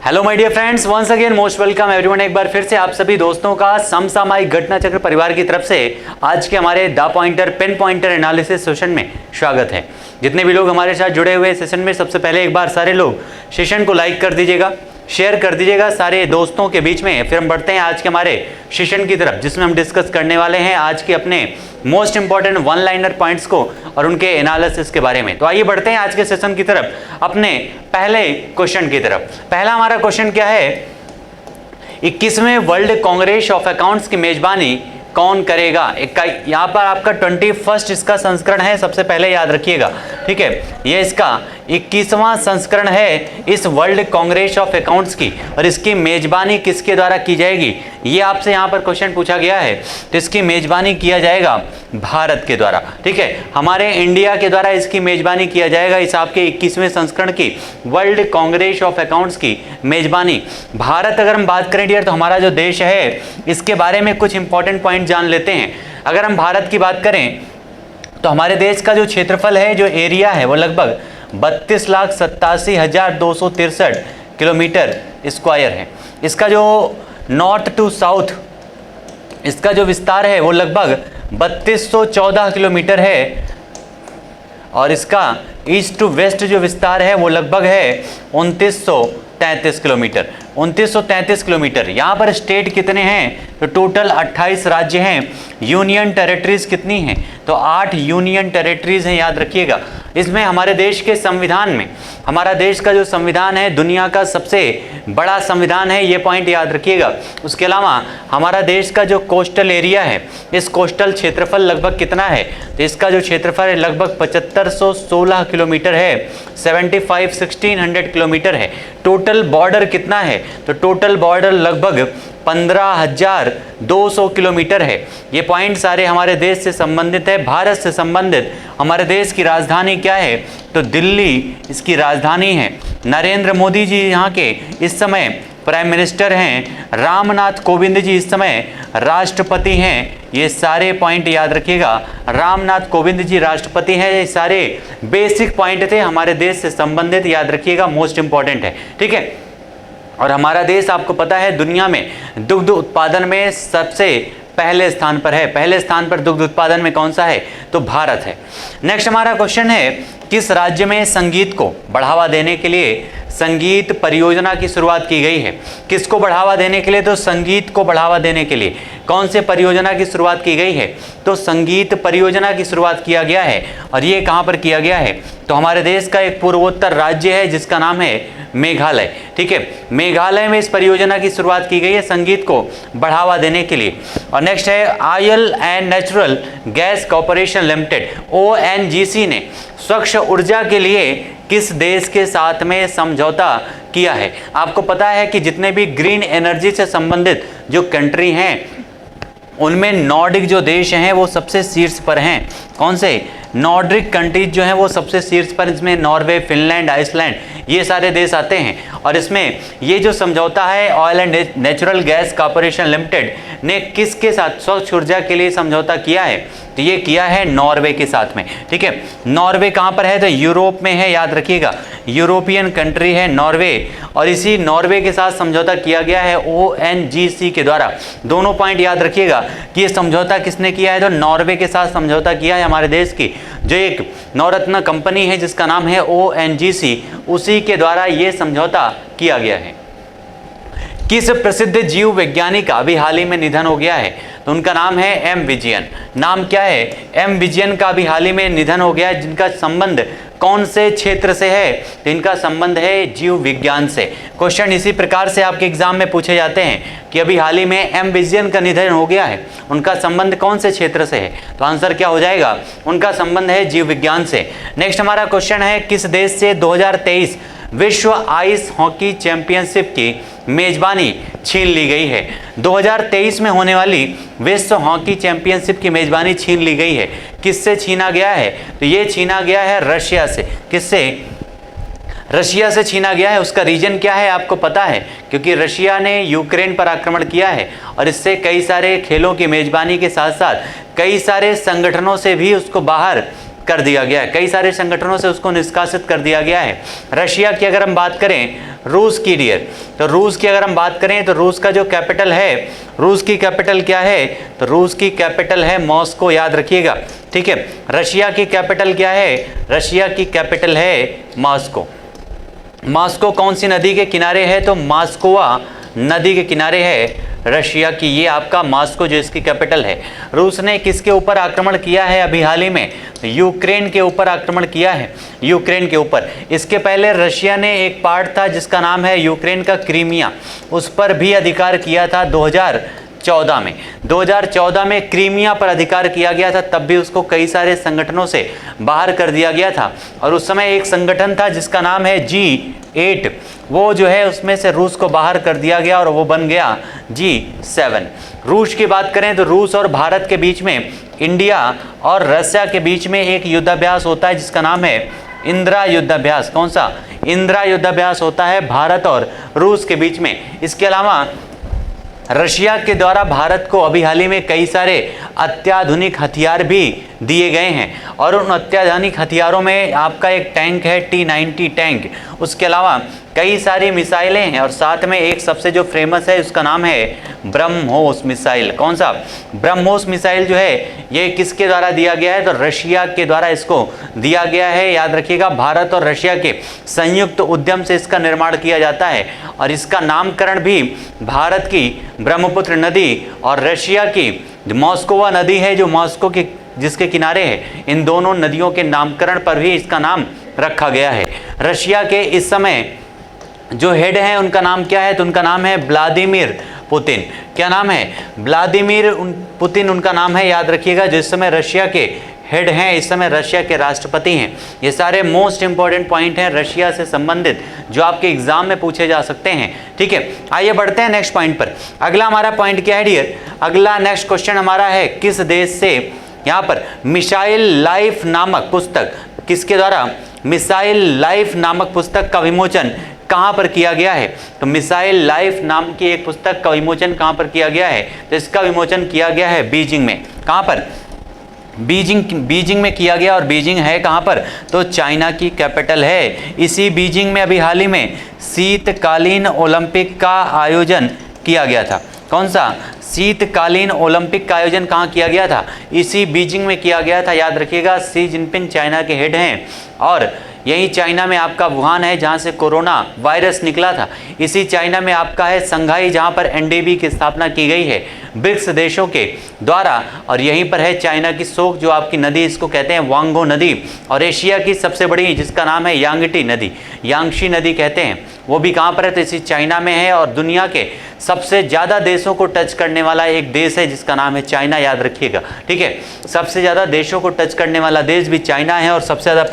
Hello my dear friends, once again most welcome everyone. एक बार फिर से आप सभी दोस्तों का समसामयिक घटना चक्र परिवार की तरफ से आज के हमारे the pointer pen pointer analysis session में स्वागत है। जितने भी लोग हमारे साथ जुड़े हुए सेशन में, सबसे पहले एक बार सारे लोग सेशन को लाइक कर दीजिएगा, शेयर कर दीजिएगा सारे दोस्तों के बीच में। फिर हम बढ़ते हैं आज के हमारे सेशन की तरफ, जिसमें हम डिस्कस करने वाले हैं आज के अपने most important one liner points को और उनके एनालिसिस के बारे में। तो आइए बढ़ते हैं आज के सेशन की तरफ, अपने पहले क्वेश्चन की तरफ। पहला हमारा क्वेश्चन क्या है, 21वें वर्ल्ड कांग्रेस ऑफ अकाउंट्स की मेजबानी कौन करेगा। यहाँ पर आपका 21 इसका संस्करण है, सबसे पहले याद रखिएगा, ठीक है। ये इसका 21वां संस्करण है इस वर्ल्ड कांग्रेस ऑफ अकाउंट्स की, और इसकी मेजबानी किसके द्वारा की जाएगी, ये आपसे यहाँ पर क्वेश्चन पूछा गया है। तो इसकी मेजबानी किया जाएगा भारत के द्वारा, ठीक है, हमारे इंडिया के द्वारा इसकी मेजबानी किया जाएगा। इस आपके 21वें संस्करण की वर्ल्ड कांग्रेस ऑफ अकाउंट्स की मेजबानी भारत। अगर हम बात करें डियर, तो हमारा जो देश है इसके बारे में कुछ इंपॉर्टेंट पॉइंट जान लेते हैं। अगर हम भारत की बात करें तो हमारे देश का जो क्षेत्रफल है, जो एरिया है, वो लगभग 32,87,263 किलोमीटर स्क्वायर है। इसका जो नॉर्थ टू साउथ इसका जो विस्तार है वो लगभग 3214 किलोमीटर है, और इसका ईस्ट टू वेस्ट जो विस्तार है वो लगभग है 2933 किलोमीटर। 2933 किलोमीटर। यहाँ पर स्टेट कितने हैं, तो टोटल 28 राज्य हैं। यूनियन टेरिटरीज कितनी हैं, तो 8 यूनियन टेरिटरीज हैं, याद रखिएगा। इसमें हमारे देश के संविधान में, हमारा देश का जो संविधान है दुनिया का सबसे बड़ा संविधान है, ये पॉइंट याद रखिएगा। उसके अलावा हमारा देश का जो कोस्टल एरिया है, इस कोस्टल क्षेत्रफल लगभग कितना है, तो इसका जो क्षेत्रफल है लगभग 7516 किलोमीटर है, 1600 किलोमीटर है। टोटल बॉर्डर कितना है, तो टोटल बॉर्डर लगभग 15,200 किलोमीटर है। ये पॉइंट सारे हमारे देश से संबंधित है, भारत से संबंधित। हमारे देश की राजधानी क्या है, तो दिल्ली इसकी राजधानी है। नरेंद्र मोदी जी यहाँ के इस समय प्राइम मिनिस्टर हैं। रामनाथ कोविंद जी इस समय राष्ट्रपति हैं। ये सारे पॉइंट याद रखिएगा, रामनाथ कोविंद जी राष्ट्रपति हैं। ये सारे बेसिक पॉइंट थे हमारे देश से संबंधित, याद रखिएगा, मोस्ट इंपॉर्टेंट है, ठीक है। और हमारा देश आपको पता है दुनिया में दुग्ध उत्पादन में सबसे पहले स्थान पर है। पहले स्थान पर दुग्ध उत्पादन में कौन सा है, तो भारत है। नेक्स्ट हमारा क्वेश्चन है, किस राज्य में संगीत को बढ़ावा देने के लिए संगीत परियोजना की शुरुआत की गई है। किसको बढ़ावा देने के लिए, तो संगीत को बढ़ावा देने के लिए कौन से परियोजना की शुरुआत की गई है, तो संगीत परियोजना की शुरुआत किया गया है। और ये कहाँ पर किया गया है, तो हमारे देश का एक पूर्वोत्तर राज्य है जिसका नाम है मेघालय, ठीक है। मेघालय में इस परियोजना की शुरुआत की गई है संगीत को बढ़ावा देने के लिए। और नेक्स्ट है, oil and natural gas corporation limited ONGC ने स्वच्छ ऊर्जा के लिए किस देश के साथ में समझौता किया है। आपको पता है कि जितने भी ग्रीन एनर्जी से संबंधित जो कंट्री हैं, उनमें नॉर्डिक जो देश हैं वो सबसे शीर्ष पर हैं। कौन से, नॉर्डिक कंट्रीज जो हैं वो सबसे शीर्ष पर, इसमें नॉर्वे, फिनलैंड, आइसलैंड, ये सारे देश आते हैं। और इसमें ये जो समझौता है, oil and natural gas corporation limited ने किसके साथ स्वच्छ ऊर्जा के लिए समझौता किया है, तो ये किया है नॉर्वे के साथ में, ठीक है। नॉर्वे कहाँ पर है, तो यूरोप में है, याद रखिएगा, यूरोपियन कंट्री है नॉर्वे। और इसी नॉर्वे के साथ समझौता किया गया है ONGC के द्वारा। दोनों पॉइंट याद रखिएगा कि ये समझौता किसने किया है, तो नॉर्वे के साथ समझौता किया है हमारे देश की जो एक नवरत्न कंपनी है जिसका नाम है ONGC, उसी के द्वारा ये समझौता किया गया है। किस प्रसिद्ध जीव वैज्ञानिक का अभी हाल ही में निधन हो गया है, तो उनका नाम है M विजयन। नाम क्या है, M विजयन का अभी हाल ही में निधन हो गया है। जिनका संबंध कौन से क्षेत्र से है, तो इनका संबंध है जीव विज्ञान से। क्वेश्चन इसी प्रकार से आपके एग्जाम में पूछे जाते हैं कि अभी हाल ही में M विजयन का निधन हो गया है, उनका संबंध कौन से क्षेत्र से है, तो आंसर क्या हो जाएगा, उनका संबंध है जीव विज्ञान से। नेक्स्ट हमारा क्वेश्चन है, किस देश से 2023 विश्व आइस हॉकी चैंपियनशिप की मेजबानी छीन ली गई है। 2023 में होने वाली विश्व हॉकी चैंपियनशिप की मेजबानी छीन ली गई है। किससे छीना गया है, तो ये छीना गया है रशिया से। किससे, रशिया से छीना गया है। उसका रीजन क्या है आपको पता है, क्योंकि रशिया ने यूक्रेन पर आक्रमण किया है और इससे कई सारे खेलों की मेजबानी के साथ साथ कई सारे संगठनों से भी उसको बाहर कर दिया गया है, कई सारे संगठनों से उसको निष्कासित कर दिया गया है। रशिया की अगर हम बात करें, रूस की डियर, तो रूस की अगर हम बात करें तो रूस का जो कैपिटल है, रूस की कैपिटल क्या है, तो रूस की कैपिटल है मॉस्को, याद रखिएगा, ठीक है। रशिया की कैपिटल क्या है, रशिया की कैपिटल है मॉस्को। मॉस्को कौन सी नदी के किनारे है, तो मॉस्कोवा नदी के किनारे है रशिया की, ये आपका मॉस्को जो इसकी कैपिटल है। रूस ने किसके ऊपर आक्रमण किया है अभी हाल ही में, यूक्रेन के ऊपर आक्रमण किया है, यूक्रेन के ऊपर। इसके पहले रशिया ने एक पार्ट था जिसका नाम है यूक्रेन का क्रीमिया, उस पर भी अधिकार किया था 2014 में। 2014 में क्रीमिया पर अधिकार किया गया था, तब भी उसको कई सारे संगठनों से बाहर कर दिया गया था। और उस समय एक संगठन था जिसका नाम है G8, वो जो है उसमें से रूस को बाहर कर दिया गया और वो बन गया G7। रूस की बात करें तो रूस और भारत के बीच में, इंडिया और रशिया के बीच में एक युद्धाभ्यास होता है जिसका नाम है इंदिरा युद्धाभ्यास। कौन सा, इंदिरा युद्धाभ्यास होता है भारत और रूस के बीच में। इसके अलावा रशिया के द्वारा भारत को अभी हाल ही में कई सारे अत्याधुनिक हथियार भी दिए गए हैं, और उन अत्याधुनिक हथियारों में आपका एक टैंक है T-90 टैंक, उसके अलावा कई सारी मिसाइलें हैं, और साथ में एक सबसे जो फेमस है उसका नाम है ब्रह्मोस मिसाइल। कौन सा, ब्रह्मोस मिसाइल जो है ये किसके द्वारा दिया गया है, तो रशिया के द्वारा इसको दिया गया है, याद रखिएगा। भारत और रशिया के संयुक्त उद्यम से इसका निर्माण किया जाता है, और इसका नामकरण भी भारत की ब्रह्मपुत्र नदी और रशिया की मॉस्कोवा नदी है जो मॉस्को की जिसके किनारे है, इन दोनों नदियों के नामकरण पर भी इसका नाम रखा गया है। रशिया के इस समय जो हेड हैं उनका नाम क्या है, तो उनका नाम है व्लादिमीर पुतिन। क्या नाम है, व्लादिमीर पुतिन उनका नाम है, याद रखिएगा, जो इस समय रशिया के हेड हैं, इस समय रशिया के राष्ट्रपति हैं। ये सारे मोस्ट इंपॉर्टेंट पॉइंट हैं रशिया से संबंधित जो आपके एग्जाम में पूछे जा सकते हैं, ठीक है। आइए बढ़ते हैं नेक्स्ट पॉइंट पर। अगला हमारा पॉइंट क्या है डियर, अगला नेक्स्ट क्वेश्चन हमारा है, किस देश से यहाँ पर मिसाइल लाइफ नामक पुस्तक, किसके द्वारा मिसाइल लाइफ नामक पुस्तक का विमोचन कहाँ पर किया गया है, तो मिसाइल लाइफ नाम की एक पुस्तक का विमोचन कहाँ पर किया गया है, तो इसका विमोचन किया गया है बीजिंग में। कहाँ पर, बीजिंग में किया गया, और बीजिंग है कहाँ पर, तो चाइना की कैपिटल है। इसी बीजिंग में अभी हाल ही में शीतकालीन ओलंपिक का आयोजन किया गया था। कौन सा, शीतकालीन ओलंपिक का आयोजन कहाँ किया गया था, इसी बीजिंग में किया गया था, याद रखिएगा। शी जिनपिंग चाइना के हेड हैं, और यही चाइना में आपका वुहान है जहाँ से कोरोना वायरस निकला था। इसी चाइना में आपका है संघाई जहाँ पर एनडीबी की स्थापना की गई है ब्रिक्स देशों के द्वारा, और यहीं पर है चाइना की शोक जो आपकी नदी, इसको कहते हैं वांगो नदी, और एशिया की सबसे बड़ी जिसका नाम है यांगटी नदी, यांगशी नदी कहते हैं, वो भी कहाँ पर है, तो इसी चाइना में है। और दुनिया के सबसे ज़्यादा देशों को टच करने वाला एक देश है जिसका नाम है चाइना, याद रखिएगा, ठीक है। सबसे ज़्यादा देशों को टच करने वाला देश भी चाइना है, और सबसे ज़्यादा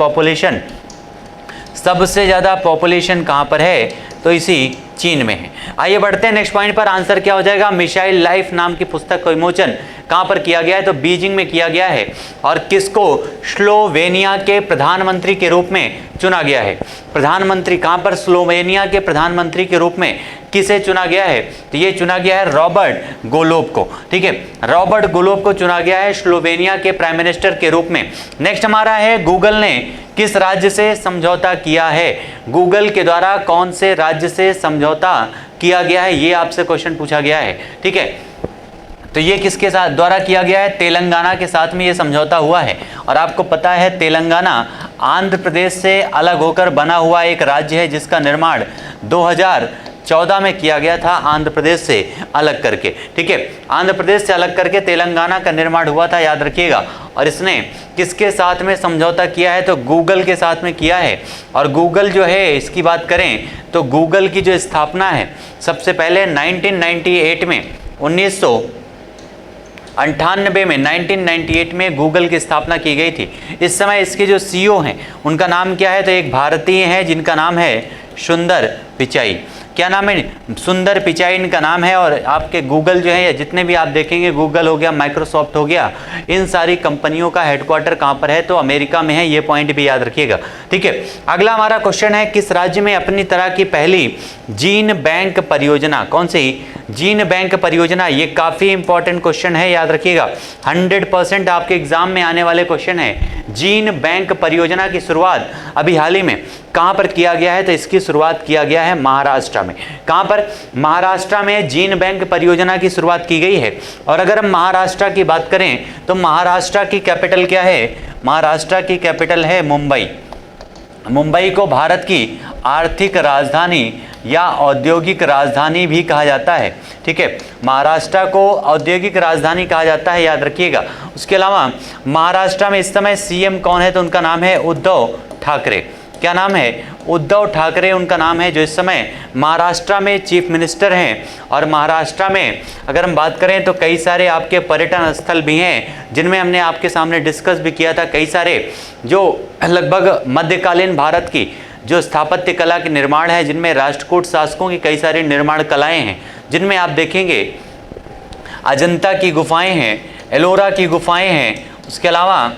पॉपुलेशन कहाँ पर है, तो इसी चीन में है। आइए बढ़ते हैं नेक्स्ट पॉइंट पर। आंसर क्या हो जाएगा, मिसाइल लाइफ नाम की पुस्तक का विमोचन कहाँ पर किया गया है, तो बीजिंग में किया गया है। और किसको स्लोवेनिया के प्रधानमंत्री के रूप में चुना गया है, प्रधानमंत्री कहाँ पर, स्लोवेनिया के प्रधानमंत्री के रूप में किसे चुना गया है, तो ये चुना गया है रॉबर्ट गोलोब को, ठीक है। रॉबर्ट गोलोब को चुना गया है स्लोवेनिया के प्राइम मिनिस्टर के रूप में। नेक्स्ट हमारा है, गूगल ने किस राज्य से समझौता किया है, गूगल के द्वारा कौन से राज्य से समझौता किया गया है, ये आपसे क्वेश्चन पूछा गया है, ठीक है। तो ये किसके साथ द्वारा किया गया है, तेलंगाना के साथ में ये समझौता हुआ है। और आपको पता है तेलंगाना आंध्र प्रदेश से अलग होकर बना हुआ एक राज्य है जिसका निर्माण 2014 में किया गया था, आंध्र प्रदेश से अलग करके, ठीक है। आंध्र प्रदेश से अलग करके तेलंगाना का निर्माण हुआ था, याद रखिएगा। और इसने किसके साथ में समझौता किया है, तो गूगल के साथ में किया है। और गूगल जो है, इसकी बात करें तो गूगल की जो स्थापना है सबसे पहले 1998 में 1998 में गूगल की स्थापना की गई थी। इस समय इसके जो सीईओ हैं उनका नाम क्या है, तो एक भारतीय हैं जिनका नाम है सुंदर पिचाई। क्या नाम है? सुंदर पिचाई इनका नाम है। और आपके गूगल जो है या जितने भी आप देखेंगे, गूगल हो गया, माइक्रोसॉफ्ट हो गया, इन सारी कंपनियों का हेडक्वार्टर कहाँ पर है? तो अमेरिका में है। ये पॉइंट भी याद रखिएगा, ठीक है। अगला हमारा क्वेश्चन है, किस राज्य में अपनी तरह की पहली जीन बैंक परियोजना, कौन सी जीन बैंक परियोजना? ये काफी इंपॉर्टेंट क्वेश्चन है, याद रखिएगा, 100% आपके एग्जाम में आने वाले क्वेश्चन है। जीन बैंक परियोजना की शुरुआत अभी हाल ही में कहां पर किया गया है? तो इसकी शुरुआत किया गया है महाराष्ट्र में। कहां पर? महाराष्ट्र में जीन बैंक परियोजना की शुरुआत की गई है। और अगर हम महाराष्ट्र की बात करें तो महाराष्ट्र की कैपिटल क्या है? महाराष्ट्र की कैपिटल है मुंबई। मुंबई को भारत की आर्थिक राजधानी या औद्योगिक राजधानी भी कहा जाता है, ठीक है। महाराष्ट्र को औद्योगिक राजधानी कहा जाता है, याद रखिएगा। उसके अलावा महाराष्ट्र में इस समय सीएम कौन है? तो उनका नाम है उद्धव ठाकरे। क्या नाम है? उद्धव ठाकरे उनका नाम है, जो इस समय महाराष्ट्र में चीफ मिनिस्टर हैं। और महाराष्ट्र में अगर हम बात करें तो कई सारे आपके पर्यटन स्थल भी हैं, जिनमें हमने आपके सामने डिस्कस भी किया था। कई सारे जो लगभग मध्यकालीन भारत की जो स्थापत्य कला के निर्माण है, जिनमें राष्ट्रकूट शासकों की कई सारी निर्माण कलाएं हैं, जिनमें आप देखेंगे अजंता की गुफाएं हैं, एलोरा की गुफाएं हैं। उसके अलावा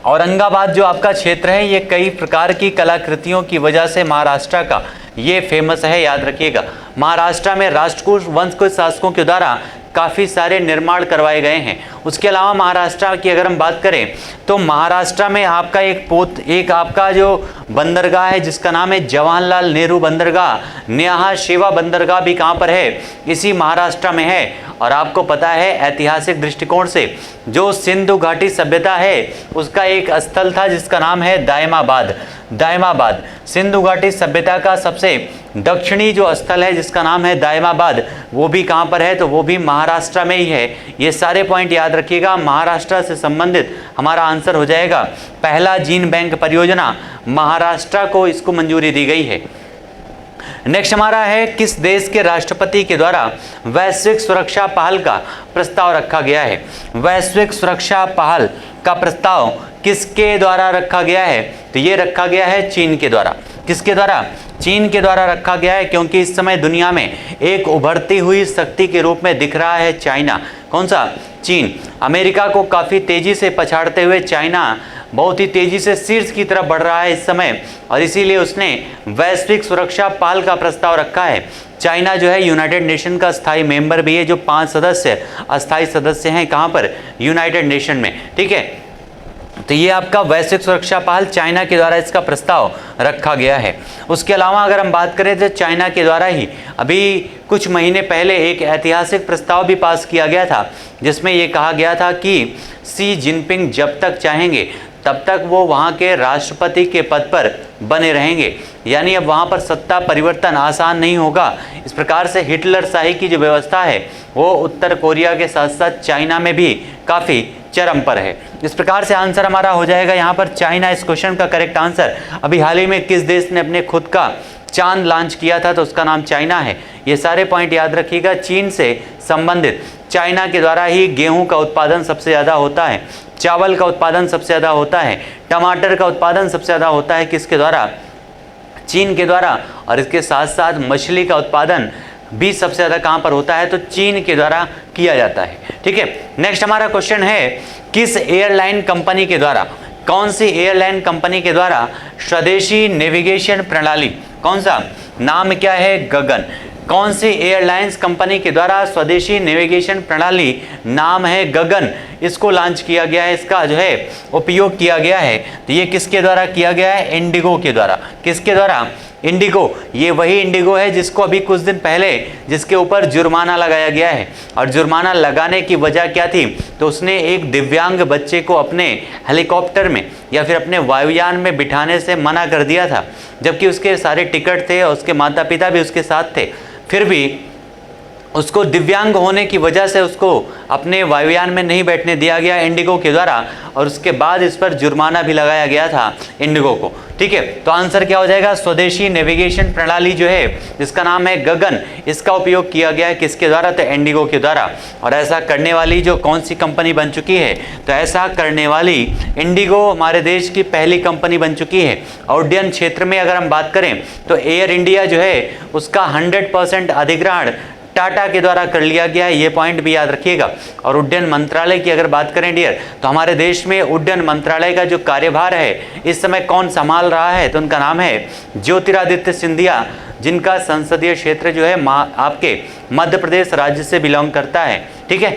औरंगाबाद जो आपका क्षेत्र है, ये कई प्रकार की कलाकृतियों की वजह से महाराष्ट्र का ये फेमस है, याद रखिएगा। महाराष्ट्र में राष्ट्रकूट वंश के शासकों के द्वारा काफ़ी सारे निर्माण करवाए गए हैं। उसके अलावा महाराष्ट्र की अगर हम बात करें तो महाराष्ट्र में आपका एक आपका जो बंदरगाह है, जिसका नाम है जवाहरलाल नेहरू बंदरगाह, न्याहा शेवा बंदरगाह भी कहाँ पर है? इसी महाराष्ट्र में है। और आपको पता है ऐतिहासिक दृष्टिकोण से जो सिंधु घाटी सभ्यता है, उसका एक स्थल था जिसका नाम है दायमाबाद। दायमाबाद सिंधु घाटी सभ्यता का सबसे दक्षिणी जो स्थल है, जिसका नाम है दायमाबाद, वो भी कहाँ पर है? तो वो भी महाराष्ट्र में ही है। ये सारे पॉइंट याद रखिएगा। महाराष्ट्र से संबंधित हमारा आंसर हो जाएगा पहला जीन बैंक परियोजना, महाराष्ट्र को इसको मंजूरी दी गई है। नेक्स्ट हमारा है, किस देश के राष्ट्रपति के द्वारा वैश्विक सुरक्षा पहल का प्रस्ताव रखा गया है? वैश्विक सुरक्षा पहल का प्रस्ताव किसके द्वारा रखा गया है? तो ये रखा गया है चीन के द्वारा। किसके द्वारा? चीन के द्वारा रखा गया है, क्योंकि इस समय दुनिया में एक उभरती हुई शक्ति के रूप में दिख रहा है चाइना। कौन सा? चीन। अमेरिका को काफ़ी तेज़ी से पछाड़ते हुए चाइना बहुत ही तेज़ी से शीर्ष की तरफ बढ़ रहा है इस समय, और इसीलिए उसने वैश्विक सुरक्षा पहल का प्रस्ताव रखा है। चाइना जो है यूनाइटेड नेशन का स्थायी मेंबर भी है, जो 5 सदस्य अस्थायी सदस्य हैं कहाँ पर? यूनाइटेड नेशन में, ठीक है। तो ये आपका वैश्विक सुरक्षा पहल चाइना के द्वारा इसका प्रस्ताव रखा गया है। उसके अलावा अगर हम बात करें तो चाइना के द्वारा ही अभी कुछ महीने पहले एक ऐतिहासिक प्रस्ताव भी पास किया गया था, जिसमें ये कहा गया था कि शी जिनपिंग जब तक चाहेंगे तब तक वो वहाँ के राष्ट्रपति के पद पर बने रहेंगे। यानी अब वहाँ पर सत्ता परिवर्तन आसान नहीं होगा। इस प्रकार से हिटलर शाही की जो व्यवस्था है वो उत्तर कोरिया के साथ साथ चाइना में भी काफ़ी चरम पर है। इस प्रकार से आंसर हमारा हो जाएगा यहाँ पर चाइना। इस क्वेश्चन का करेक्ट आंसर, अभी हाल ही में किस देश ने अपने खुद का चांद लॉन्च किया था? तो उसका नाम चाइना है। ये सारे पॉइंट याद रखिएगा। चीन से संबंधित चाइना के द्वारा ही गेहूं का उत्पादन सबसे ज़्यादा होता है, चावल का उत्पादन सबसे ज़्यादा होता है, टमाटर का उत्पादन सबसे ज़्यादा होता है। किसके द्वारा? चीन के द्वारा। और इसके साथ साथ मछली का उत्पादन भी सबसे ज़्यादा कहाँ पर होता है? तो चीन के द्वारा किया जाता है, ठीक है। नेक्स्ट हमारा क्वेश्चन है, किस एयरलाइन कंपनी के द्वारा, कौन सी एयरलाइन कंपनी के द्वारा स्वदेशी नेविगेशन प्रणाली, कौन सा नाम क्या है? गगन। कौन सी एयरलाइंस कंपनी के द्वारा स्वदेशी नेविगेशन प्रणाली, नाम है गगन, इसको लॉन्च किया गया है, इसका जो है उपयोग किया गया है? तो ये किसके द्वारा किया गया है? इंडिगो के द्वारा। किसके द्वारा? इंडिगो। ये वही इंडिगो है जिसको अभी कुछ दिन पहले जिसके ऊपर जुर्माना लगाया गया है। और जुर्माना लगाने की वजह क्या थी? तो उसने एक दिव्यांग बच्चे को अपने हेलीकॉप्टर में या फिर अपने वायुयान में बिठाने से मना कर दिया था, जबकि उसके सारे टिकट थे और उसके माता पिता भी उसके साथ थे। फिर भी उसको दिव्यांग होने की वजह से उसको अपने वायुयान में नहीं बैठने दिया गया इंडिगो के द्वारा, और उसके बाद इस पर जुर्माना भी लगाया गया था इंडिगो को। ठीक है, तो आंसर क्या हो जाएगा, स्वदेशी नेविगेशन प्रणाली जो है जिसका नाम है गगन, इसका उपयोग किया गया है किसके द्वारा, तो इंडिगो के द्वारा। और ऐसा करने वाली जो कौन सी कंपनी बन चुकी है, तो ऐसा करने वाली इंडिगो हमारे देश की पहली कंपनी बन चुकी है। और उड्डयन क्षेत्र में अगर हम बात करें तो एयर इंडिया जो है उसका 100% अधिग्रहण टाटा के द्वारा कर लिया गया है, ये पॉइंट भी याद रखिएगा। और उड्डयन मंत्रालय की अगर बात करें डियर, तो हमारे देश में उड्डयन मंत्रालय का जो कार्यभार है इस समय कौन संभाल रहा है, तो उनका नाम है ज्योतिरादित्य सिंधिया, जिनका संसदीय क्षेत्र जो है आपके मध्य प्रदेश राज्य से बिलोंग करता है। ठीक है,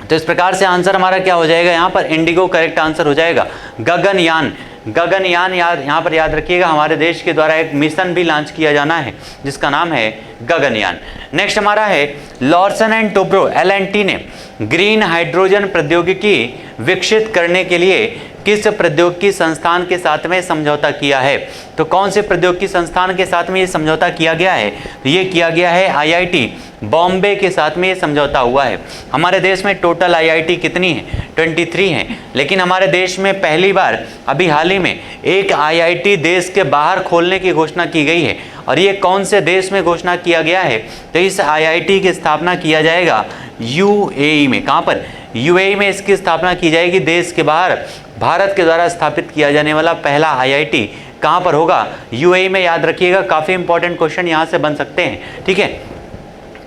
तो इस प्रकार से आंसर हमारा क्या हो जाएगा, यहाँ पर इंडिगो करेक्ट आंसर हो जाएगा। गगनयान, गगनयान यहाँ पर याद रखिएगा, हमारे देश के द्वारा एक मिशन भी लॉन्च किया जाना है जिसका नाम है गगनयान। नेक्स्ट हमारा है लॉर्सन एंड टोब्रो, LNT ने ग्रीन हाइड्रोजन प्रौद्योगिकी विकसित करने के लिए किस प्रौद्योगिकी संस्थान के साथ में समझौता किया है, तो कौन से प्रौद्योगिकी संस्थान के साथ में ये समझौता किया गया है, तो ये किया गया है IIT बॉम्बे के साथ में ये समझौता हुआ है। हमारे देश में टोटल IIT कितनी है, 23 हैं, लेकिन हमारे देश में पहली बार अभी हाल ही में एक IIT देश के बाहर खोलने की घोषणा की गई है। और ये कौन से देश में घोषणा किया गया है, तो इस IIT की स्थापना किया जाएगा UAE में। कहाँ पर, UAE में इसकी स्थापना की जाएगी, देश के बाहर भारत के द्वारा स्थापित किया जाने वाला पहला IIT कहाँ पर होगा, UAE में। याद रखिएगा, काफ़ी इंपॉर्टेंट क्वेश्चन यहाँ से बन सकते हैं। ठीक है,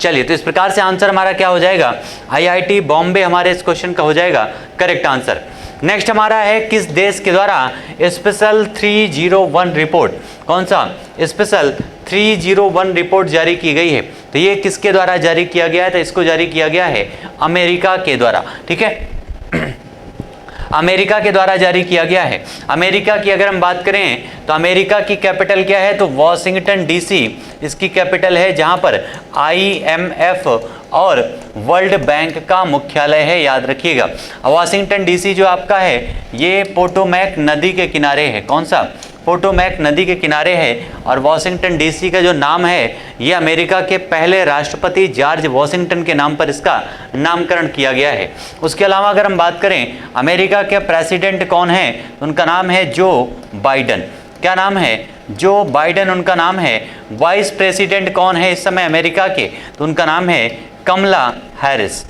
चलिए, तो इस प्रकार से आंसर हमारा क्या हो जाएगा, IIT बॉम्बे हमारे इस क्वेश्चन का हो जाएगा करेक्ट आंसर। नेक्स्ट हमारा है किस देश के द्वारा स्पेशल 301 रिपोर्ट, कौन सा स्पेशल 301 रिपोर्ट जारी की गई है, तो ये किसके द्वारा जारी किया गया है, तो इसको जारी किया गया है अमेरिका के द्वारा। ठीक है, अमेरिका के द्वारा जारी किया गया है। अमेरिका की अगर हम बात करें तो अमेरिका की कैपिटल क्या है, तो वॉशिंगटन DC इसकी कैपिटल है, जहां पर IMF और वर्ल्ड बैंक का मुख्यालय है, याद रखिएगा। वॉशिंगटन DC जो आपका है ये पोटोमैक नदी के किनारे है, कौन सा, पोटोमैक नदी के किनारे है। और वॉशिंगटन DC का जो नाम है ये अमेरिका के पहले राष्ट्रपति जॉर्ज वॉशिंगटन के नाम पर इसका नामकरण किया गया है। उसके अलावा अगर हम बात करें अमेरिका के प्रेसिडेंट कौन है, तो उनका नाम है जो बाइडन। क्या नाम है, जो बाइडन उनका नाम है। वाइस प्रेसिडेंट कौन है इस समय अमेरिका के, तो उनका नाम है कमला हैरिस।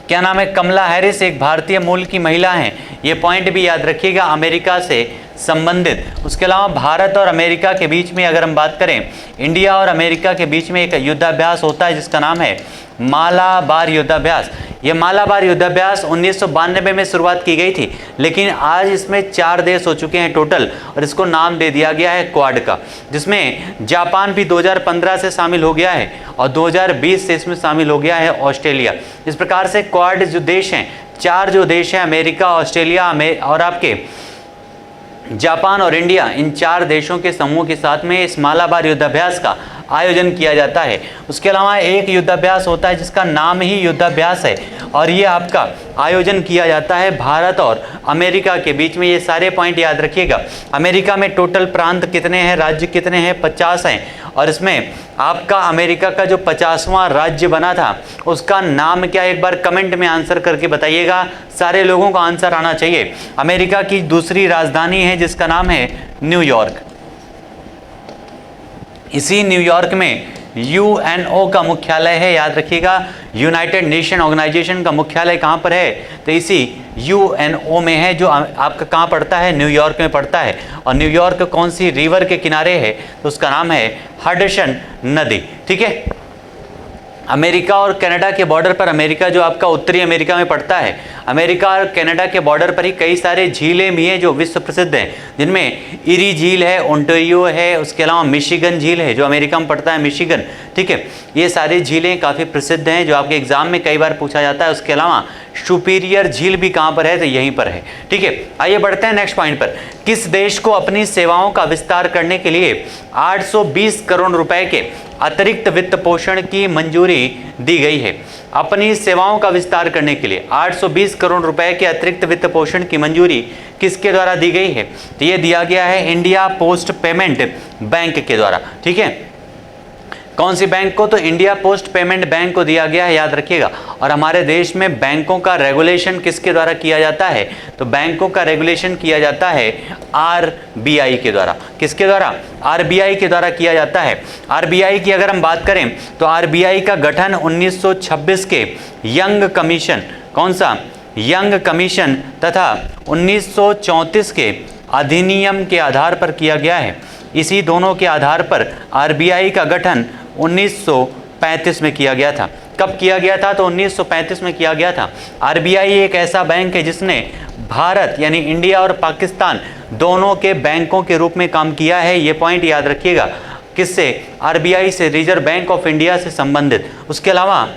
क्या नाम है, कमला हैरिस एक भारतीय मूल की महिला हैं, ये पॉइंट भी याद रखिएगा अमेरिका से संबंधित। उसके अलावा भारत और अमेरिका के बीच में अगर हम बात करें, इंडिया और अमेरिका के बीच में एक युद्धाभ्यास होता है जिसका नाम है मालाबार युद्धाभ्यास। ये मालाबार युद्धाभ्यास 1992 में शुरुआत की गई थी, लेकिन आज इसमें 4 देश हो चुके हैं टोटल, और इसको नाम दे दिया गया है क्वाड का, जिसमें जापान भी 2015 से शामिल हो गया है और 2020 से इसमें शामिल हो गया है ऑस्ट्रेलिया। इस प्रकार से क्वाड जो देश हैं, 4 जो देश हैं, अमेरिका, ऑस्ट्रेलिया और आपके जापान और इंडिया, इन 4 देशों के समूह के साथ में इस मालाबार युद्धाभ्यास का आयोजन किया जाता है। उसके अलावा एक युद्धाभ्यास होता है जिसका नाम ही युद्धाभ्यास है, और ये आपका आयोजन किया जाता है भारत और अमेरिका के बीच में। ये सारे पॉइंट याद रखिएगा। अमेरिका में टोटल प्रांत कितने हैं, राज्य कितने हैं, 50 हैं, और इसमें आपका अमेरिका का जो 50वां राज्य बना था उसका नाम क्या, एक बार कमेंट में आंसर करके बताइएगा, सारे लोगों का आंसर आना चाहिए। अमेरिका की दूसरी राजधानी है जिसका नाम है न्यूयॉर्क। इसी न्यूयॉर्क में UNO का मुख्यालय है, याद रखिएगा। यूनाइटेड नेशन ऑर्गेनाइजेशन का मुख्यालय कहाँ पर है, तो इसी UNO में है, जो आपका कहाँ पड़ता है, न्यूयॉर्क में पड़ता है। और न्यूयॉर्क कौन सी रिवर के किनारे है, तो उसका नाम है हडसन नदी। ठीक है, अमेरिका और कनाडा के बॉर्डर पर, अमेरिका जो आपका उत्तरी अमेरिका में पड़ता है, अमेरिका और कनाडा के बॉर्डर पर ही कई सारे झीलें भी हैं जो विश्व प्रसिद्ध हैं, जिनमें इरी झील है, ओंटारियो है, उसके अलावा मिशिगन झील है जो अमेरिका में पड़ता है, मिशिगन। ठीक है, ये सारी झीलें काफ़ी प्रसिद्ध हैं जो आपके एग्जाम में कई बार पूछा जाता है। उसके अलावा सुपीरियर झील भी कहाँ पर है, तो यहीं पर है। ठीक है, आइए बढ़ते हैं नेक्स्ट पॉइंट पर। किस देश को अपनी सेवाओं का विस्तार करने के लिए 820 करोड़ रुपए के अतिरिक्त वित्त पोषण की मंजूरी दी गई है? अपनी सेवाओं का विस्तार करने के लिए 820 करोड़ रुपए के अतिरिक्त वित्त पोषण की मंजूरी किसके द्वारा दी गई है? तो ये दिया गया है इंडिया पोस्ट पेमेंट बैंक के द्वारा। ठीक है, कौन सी बैंक को? तो इंडिया पोस्ट पेमेंट बैंक को दिया गया है, याद रखिएगा। और हमारे देश में बैंकों का रेगुलेशन किसके द्वारा किया जाता है? तो बैंकों का रेगुलेशन किया जाता है आरबीआई के द्वारा। किसके द्वारा? आरबीआई के द्वारा किया जाता है। आरबीआई की अगर हम बात करें तो आरबीआई का गठन 1926 के यंग कमीशन, कौन सा? यंग कमीशन तथा 1934 के अधिनियम के आधार पर किया गया है। इसी दोनों के आधार पर आरबीआई का गठन 1935 में किया गया था। कब किया गया था? तो 1935 में किया गया था। आरबीआई एक ऐसा बैंक है जिसने भारत यानी इंडिया और पाकिस्तान दोनों के बैंकों के रूप में काम किया है। ये पॉइंट याद रखिएगा। किससे? आरबीआई से, रिजर्व बैंक ऑफ इंडिया से संबंधित। उसके अलावा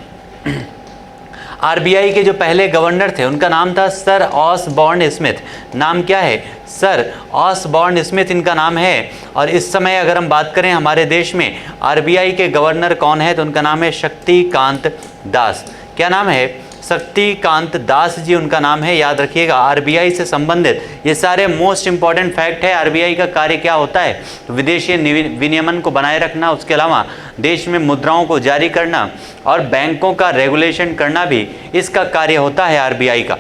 आरबीआई के जो पहले गवर्नर थे उनका नाम था सर ऑसबॉर्न स्मिथ। नाम क्या है? सर ऑसबॉर्न स्मिथ इनका नाम है। और इस समय अगर हम बात करें हमारे देश में आरबीआई के गवर्नर कौन है? तो उनका नाम है शक्तिकांत दास। क्या नाम है? शक्तिकांत दास जी उनका नाम है, याद रखिएगा। आरबीआई से संबंधित ये सारे मोस्ट इंपॉर्टेंट फैक्ट है। आरबीआई का कार्य क्या होता है? तो विदेशी विनियमन को बनाए रखना, उसके अलावा देश में मुद्राओं को जारी करना और बैंकों का रेगुलेशन करना भी इसका कार्य होता है आरबीआई का।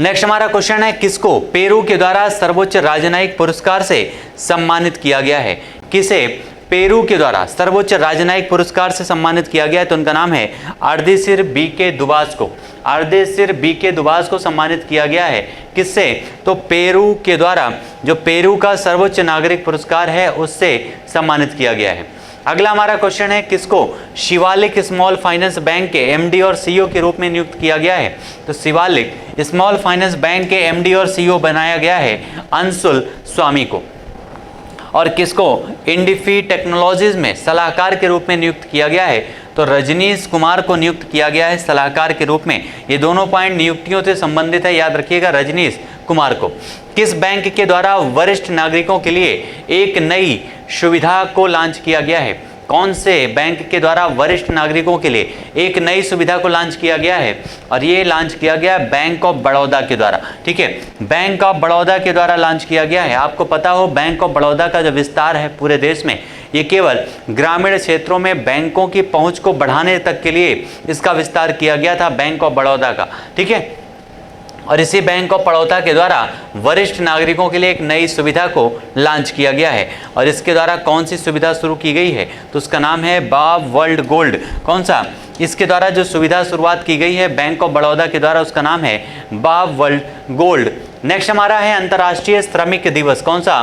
नेक्स्ट हमारा क्वेश्चन है, किसको पेरू के द्वारा सर्वोच्च राजनयिक पुरस्कार से सम्मानित किया गया है? किसे पेरू के द्वारा सर्वोच्च राजनयिक पुरस्कार से सम्मानित किया गया है? तो उनका नाम है अर्देशिर बीके दुबास को। अर्देशिर बीके दुबास को सम्मानित किया गया है। किससे? तो पेरू के द्वारा, जो पेरू का सर्वोच्च नागरिक पुरस्कार है उससे सम्मानित किया गया है। अगला हमारा क्वेश्चन है, किसको शिवालिक स्मॉल फाइनेंस बैंक के एमडी और सीईओ के रूप में नियुक्त किया गया है? तो शिवालिक स्मॉल फाइनेंस बैंक के एमडी और सीईओ बनाया गया है अंशुल स्वामी को। और किसको इंडिफी टेक्नोलॉजीज में सलाहकार के रूप में नियुक्त किया गया है? तो रजनीश कुमार को नियुक्त किया गया है सलाहकार के रूप में। ये दोनों पॉइंट नियुक्तियों से संबंधित है, याद रखिएगा, रजनीश कुमार को। किस बैंक के द्वारा वरिष्ठ नागरिकों के लिए एक नई सुविधा को लॉन्च किया गया है? कौन से बैंक के द्वारा वरिष्ठ नागरिकों के लिए एक नई सुविधा को लॉन्च किया गया है? और ये लॉन्च किया गया है बैंक ऑफ बड़ौदा के द्वारा। ठीक है, बैंक ऑफ बड़ौदा के द्वारा लॉन्च किया गया है। आपको पता हो बैंक ऑफ बड़ौदा का जो विस्तार है पूरे देश में, ये केवल ग्रामीण क्षेत्रों में बैंकों की पहुंच को बढ़ाने तक के लिए इसका विस्तार किया गया था, बैंक ऑफ बड़ौदा का। ठीक है, और इसी बैंक ऑफ बड़ौदा के द्वारा वरिष्ठ नागरिकों के लिए एक नई सुविधा को लॉन्च किया गया है। और इसके द्वारा कौन सी सुविधा शुरू की गई है? तो उसका नाम है बाब वर्ल्ड गोल्ड। कौन सा? इसके द्वारा जो सुविधा शुरुआत की गई है बैंक ऑफ बड़ौदा के द्वारा, उसका नाम है बाब वर्ल्ड गोल्ड। नेक्स्ट हमारा है अंतर्राष्ट्रीय श्रमिक दिवस। कौन सा?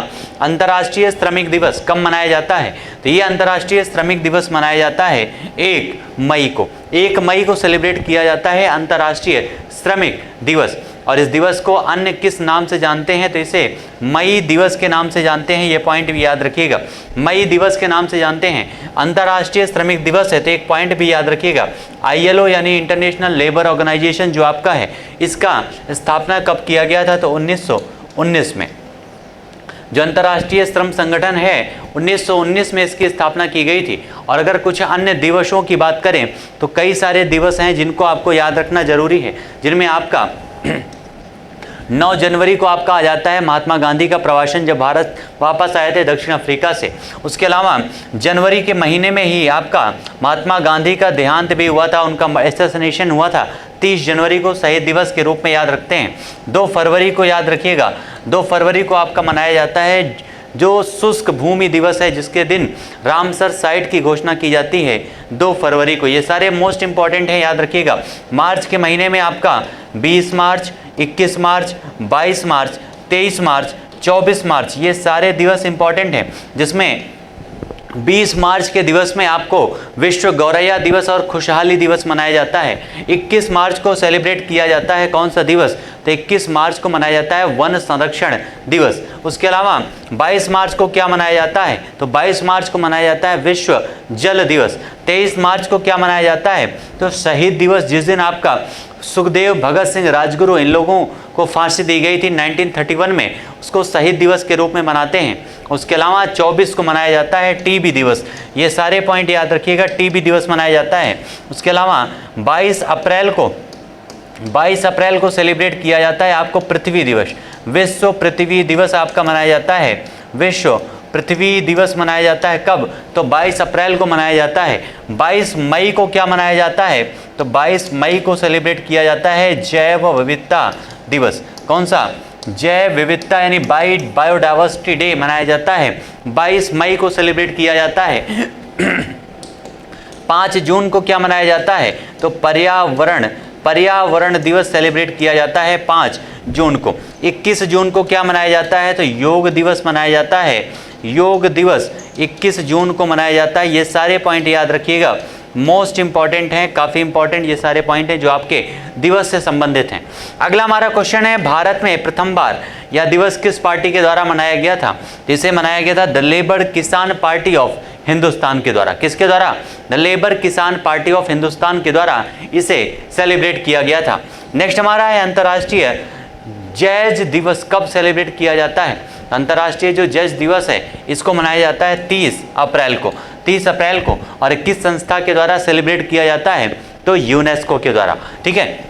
अंतर्राष्ट्रीय श्रमिक दिवस कब मनाया जाता है? तो ये अंतर्राष्ट्रीय श्रमिक दिवस मनाया जाता है 1 मई को। 1 मई को सेलिब्रेट किया जाता है अंतर्राष्ट्रीय श्रमिक दिवस। और इस दिवस को अन्य किस नाम से जानते हैं? तो इसे मई दिवस के नाम से जानते हैं। ये पॉइंट भी याद रखिएगा, मई दिवस के नाम से जानते हैं। अंतर्राष्ट्रीय श्रमिक दिवस है तो एक पॉइंट भी याद रखिएगा, आईएलओ यानी इंटरनेशनल लेबर ऑर्गेनाइजेशन जो आपका है, इसका स्थापना कब किया गया था? तो 1919 में। जो अंतर्राष्ट्रीय श्रम संगठन है 1919 में इसकी स्थापना की गई थी। और अगर कुछ अन्य दिवसों की बात करें तो कई सारे दिवस हैं जिनको आपको याद रखना जरूरी है, जिनमें आपका 9 जनवरी को आपका आ जाता है महात्मा गांधी का प्रवासन, जब भारत वापस आए थे दक्षिण अफ्रीका से। उसके अलावा जनवरी के महीने में ही आपका महात्मा गांधी का देहांत भी हुआ था, उनका असैसिनेशन हुआ था। 30 जनवरी को शहीद दिवस के रूप में याद रखते हैं। 2 फरवरी को याद रखिएगा, 2 फरवरी को आपका मनाया जाता है जो शुष्क भूमि दिवस है, जिसके दिन रामसर साइट की घोषणा की जाती है 2 फरवरी को। ये सारे मोस्ट इंपॉर्टेंट हैं, याद रखिएगा। मार्च के महीने में आपका 20 मार्च, 21 मार्च, 22 मार्च, 23 मार्च, 24 मार्च, ये सारे दिवस इंपॉर्टेंट हैं। जिसमें 20 मार्च के दिवस में आपको विश्व गौरैया दिवस और खुशहाली दिवस मनाया जाता है। 21 मार्च को सेलिब्रेट किया जाता है कौन सा दिवस? तो 21 मार्च को मनाया जाता है वन संरक्षण दिवस। उसके अलावा 22 मार्च को क्या मनाया जाता है? तो 22 मार्च को मनाया जाता है विश्व जल दिवस। 23 मार्च को क्या मनाया जाता है? तो शहीद दिवस, जिस दिन आपका सुखदेव, भगत सिंह, राजगुरु इन लोगों को फांसी दी गई थी 1931 में, उसको शहीद दिवस के रूप में मनाते हैं। उसके अलावा 24 को मनाया जाता है टीबी दिवस। ये सारे पॉइंट याद रखिएगा, टीबी दिवस मनाया जाता है। उसके अलावा 22 अप्रैल को सेलिब्रेट किया जाता है आपको पृथ्वी दिवस। विश्व पृथ्वी दिवस आपका मनाया जाता है, विश्व पृथ्वी दिवस मनाया जाता है कब? तो 22 अप्रैल को मनाया जाता है। 22 मई को क्या मनाया जाता है? तो 22 मई को सेलिब्रेट किया जाता है जैव विविधता दिवस। कौन सा? जैव विविधता यानी बायोडाइवर्सिटी डे मनाया जाता है, 22 मई को सेलिब्रेट किया जाता है। 5 जून को क्या मनाया जाता है? तो पर्यावरण दिवस सेलिब्रेट किया जाता है 5 जून को। 21 जून को क्या मनाया जाता है? तो योग दिवस मनाया जाता है। योग दिवस 21 जून को मनाया जाता है। ये सारे पॉइंट याद रखिएगा, मोस्ट इंपॉर्टेंट हैं, काफ़ी इंपॉर्टेंट ये सारे पॉइंट हैं जो आपके दिवस से संबंधित हैं। अगला हमारा क्वेश्चन है, भारत में प्रथम बार यह दिवस किस पार्टी के द्वारा मनाया गया था? इसे मनाया गया था द लेबर किसान पार्टी ऑफ हिंदुस्तान के द्वारा। किसके द्वारा? द लेबर किसान पार्टी ऑफ हिंदुस्तान के द्वारा इसे सेलिब्रेट किया गया था। नेक्स्ट हमारा है अंतर्राष्ट्रीय जैज दिवस कब सेलिब्रेट किया जाता है? अंतर्राष्ट्रीय जो जैज दिवस है इसको मनाया जाता है 30 अप्रैल को। 30 अप्रैल को। और किस संस्था के द्वारा सेलिब्रेट किया जाता है? तो यूनेस्को के द्वारा। ठीक है,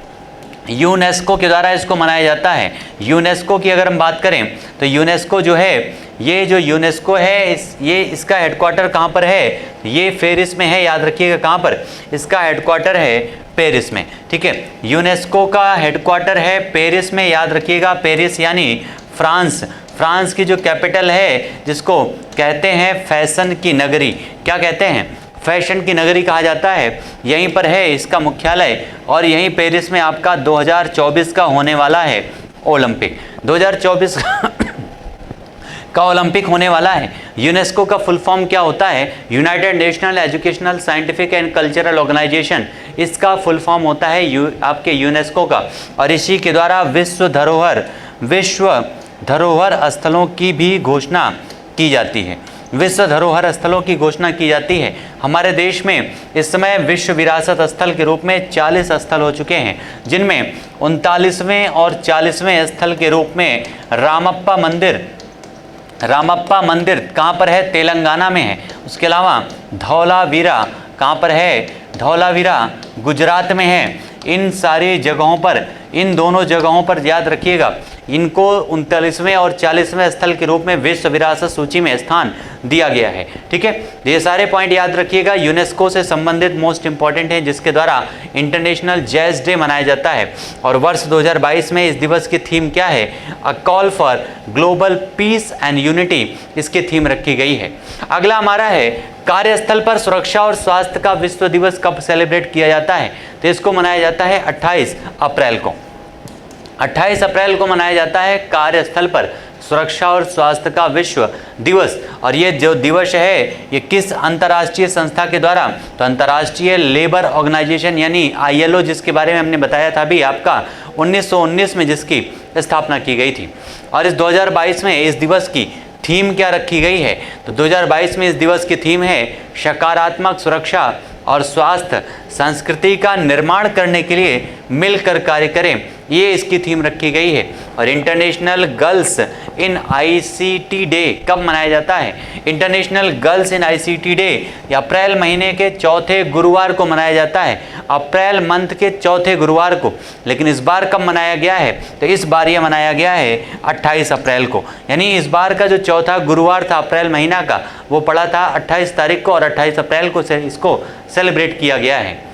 यूनेस्को के द्वारा इसको मनाया जाता है। यूनेस्को की अगर हम बात करें तो यूनेस्को जो है, ये जो यूनेस्को है ये इसका हेडक्वार्टर कहाँ पर है? ये पेरिस में है, याद रखिएगा। कहाँ पर? इसका हेडक्वार्टर है पेरिस में। ठीक है, यूनेस्को का हेडक्वार्टर है पेरिस में, याद रखिएगा। पेरिस यानी फ्रांस। फ्रांस की जो कैपिटल है जिसको कहते हैं फैशन की नगरी, क्या कहते हैं? फैशन की नगरी कहा जाता है, यहीं पर है इसका मुख्यालय। और यहीं पेरिस में आपका 2024 का होने वाला है ओलंपिक। 2024 का ओलंपिक होने वाला है। यूनेस्को का फुल फॉर्म क्या होता है? United National Educational Scientific and Cultural Organization. इसका फुल फॉर्म होता है आपके यूनेस्को का। और इसी के द्वारा विश्व धरोहर स्थलों की भी घोषणा की जाती है। विश्व धरोहर स्थलों की घोषणा की जाती है। हमारे देश में इस समय विश्व विरासत स्थल के रूप में 40 स्थल हो चुके हैं, जिनमें 39वें और 40वें स्थल के रूप में रामप्पा मंदिर कहाँ पर है? तेलंगाना में है। उसके अलावा धौलावीरा कहाँ पर है? धौलावीरा गुजरात में है। इन सारी जगहों पर, इन दोनों जगहों पर याद रखिएगा, इनको 39वें और 40वें स्थल के रूप में विश्व विरासत सूची में स्थान दिया गया है। ठीक है, ये सारे पॉइंट याद रखिएगा, यूनेस्को से संबंधित मोस्ट इंपॉर्टेंट हैं, जिसके द्वारा इंटरनेशनल जैज डे मनाया जाता है। और वर्ष 2022 में इस दिवस की थीम क्या है? A call for global piece and unity इसकी थीम रखी गई है। अगला हमारा है, कार्यस्थल पर सुरक्षा और स्वास्थ्य का विश्व दिवस कब सेलिब्रेट किया जाता है? तो इसको मनाया जाता है 28 अप्रैल को। 28 अप्रैल को मनाया जाता है कार्यस्थल पर सुरक्षा और स्वास्थ्य का विश्व दिवस। और ये जो दिवस है ये किस अंतर्राष्ट्रीय संस्था के द्वारा? तो अंतर्राष्ट्रीय लेबर ऑर्गेनाइजेशन यानी ILO, जिसके बारे में हमने बताया था अभी आपका 1919 में जिसकी स्थापना की गई थी। और इस 2022 में इस दिवस की थीम क्या रखी गई है? तो 2022 में इस दिवस की थीम है सकारात्मक सुरक्षा और स्वास्थ्य संस्कृति का निर्माण करने के लिए मिलकर कार्य करें, ये इसकी थीम रखी गई है। और international girls in ICT day कब मनाया जाता है? International girls in ICT day April महीने के चौथे गुरुवार को मनाया जाता है, अप्रैल मंथ के चौथे गुरुवार को। लेकिन इस बार कब मनाया गया है? तो इस बार ये मनाया गया है 28 अप्रैल को। यानी इस बार का जो चौथा गुरुवार था अप्रैल महीना का, वो पड़ा था 28 तारीख को, और 28 अप्रैल को इसको सेलिब्रेट किया गया है।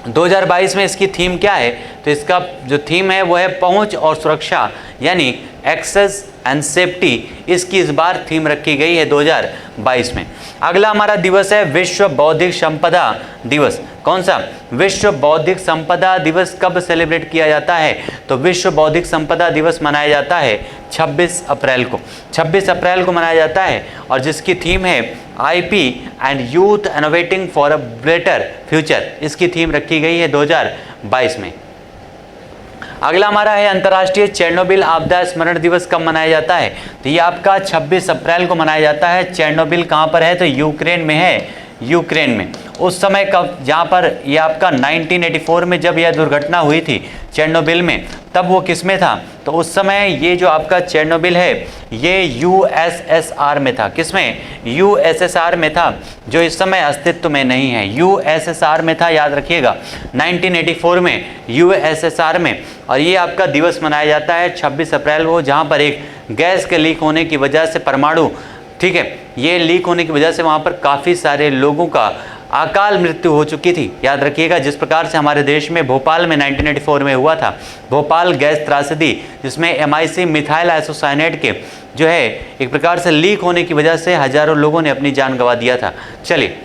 2022 में इसकी थीम क्या है? तो इसका जो थीम है वो है पहुंच और सुरक्षा यानी एक्सेस एंड सेफ्टी, इसकी इस बार थीम रखी गई है 2022 में। अगला हमारा दिवस है विश्व बौद्धिक संपदा दिवस। कौन सा? विश्व बौद्धिक संपदा दिवस कब सेलिब्रेट किया जाता है? तो विश्व बौद्धिक संपदा दिवस मनाया जाता है 26 अप्रैल को। 26 अप्रैल को मनाया जाता है और जिसकी थीम है IP and youth innovating for a better future, इसकी थीम रखी गई है 2022 में। अगला हमारा है अंतर्राष्ट्रीय चेरनोबिल आपदा स्मरण दिवस कब मनाया जाता है? तो ये आपका 26 अप्रैल को मनाया जाता है। चेरनोबिल कहाँ पर है? तो यूक्रेन में है। यूक्रेन में उस समय कब, जहाँ पर ये आपका 1984 में जब यह दुर्घटना हुई थी चेरनोबिल में, तब वो किस में था? तो उस समय ये जो आपका चेरनोबिल है ये USSR में था। किस में? USSR में था, जो इस समय अस्तित्व में नहीं है। USSR में था, याद रखिएगा, 1984 में USSR में। और ये आपका दिवस मनाया जाता है 26 अप्रैल को, जहाँ पर एक गैस के लीक होने की वजह से परमाणु ठीक है। ये लीक होने की वजह से वहाँ पर काफ़ी सारे लोगों का अकाल मृत्यु हो चुकी थी। याद रखिएगा, जिस प्रकार से हमारे देश में भोपाल में 1984 में हुआ था भोपाल गैस त्रासदी, जिसमें MIC मिथाइल आइसोसाइनेट के जो है एक प्रकार से लीक होने की वजह से हजारों लोगों ने अपनी जान गंवा दिया था। चलिए,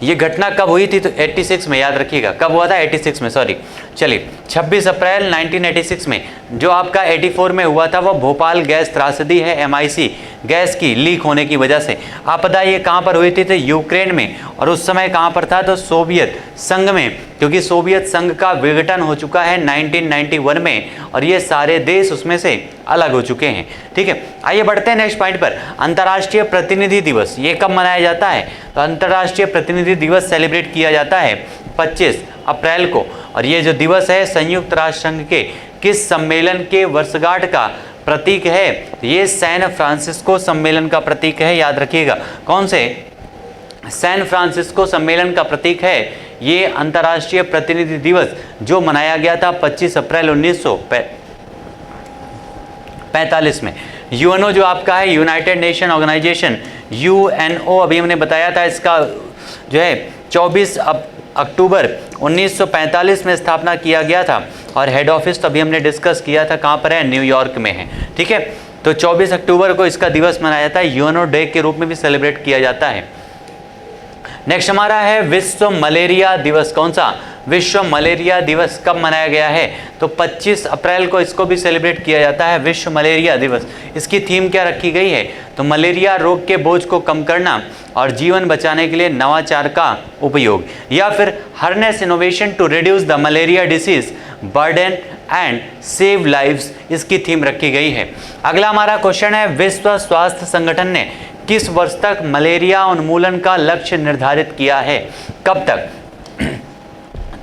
ये घटना कब हुई थी? तो 86 में। याद रखिएगा कब हुआ था? 86 में, सॉरी। चलिए, 26 अप्रैल 1986 में। जो आपका 84 में हुआ था वो भोपाल गैस त्रासदी है MIC गैस की लीक होने की वजह से। आपदा ये कहाँ पर हुई थी? तो यूक्रेन में। और उस समय कहाँ पर था? तो सोवियत संघ में, क्योंकि सोवियत संघ का विघटन हो चुका है 1991 में और ये सारे देश उसमें से अलग हो चुके हैं। ठीक है, आइए बढ़ते हैं नेक्स्ट पॉइंट पर। अंतर्राष्ट्रीय प्रतिनिधि दिवस ये कब मनाया जाता है? तो अंतर्राष्ट्रीय प्रतिनिधि दिवस सेलिब्रेट किया जाता है 25 अप्रैल को। और ये जो दिवस है संयुक्त राष्ट्र संघ के किस सम्मेलन के वर्षगांठ का प्रतीक है? ये सैन फ्रांसिस्को सम्मेलन का प्रतीक है। याद रखिएगा, कौन से? सैन फ्रांसिस्को सम्मेलन का प्रतीक है ये अंतर्राष्ट्रीय प्रतिनिधि दिवस, जो मनाया गया था 25 अप्रैल 1945 में। यूएनओ जो आपका है, यूनाइटेड नेशन ऑर्गेनाइजेशन, UNO, अभी हमने बताया था इसका जो है 24 अक्टूबर 1945 में स्थापना किया गया था। और हेड ऑफिस तो अभी हमने डिस्कस किया था, कहाँ पर है? न्यूयॉर्क में है। ठीक है, तो 24 अक्टूबर को इसका दिवस मनाया जाता है। यूएनओ डे के रूप में भी सेलिब्रेट किया जाता है। नेक्स्ट हमारा है विश्व मलेरिया दिवस। कौन सा? विश्व मलेरिया दिवस कब मनाया गया है? तो 25 अप्रैल को इसको भी सेलिब्रेट किया जाता है, विश्व मलेरिया दिवस। इसकी थीम क्या रखी गई है? तो मलेरिया रोग के बोझ को कम करना और जीवन बचाने के लिए नवाचार का उपयोग, या फिर harness innovation to reduce the malaria disease burden and save lives, इसकी थीम रखी गई है। अगला हमारा क्वेश्चन है, विश्व स्वास्थ्य संगठन ने किस वर्ष तक मलेरिया उन्मूलन का लक्ष्य निर्धारित किया है? कब तक?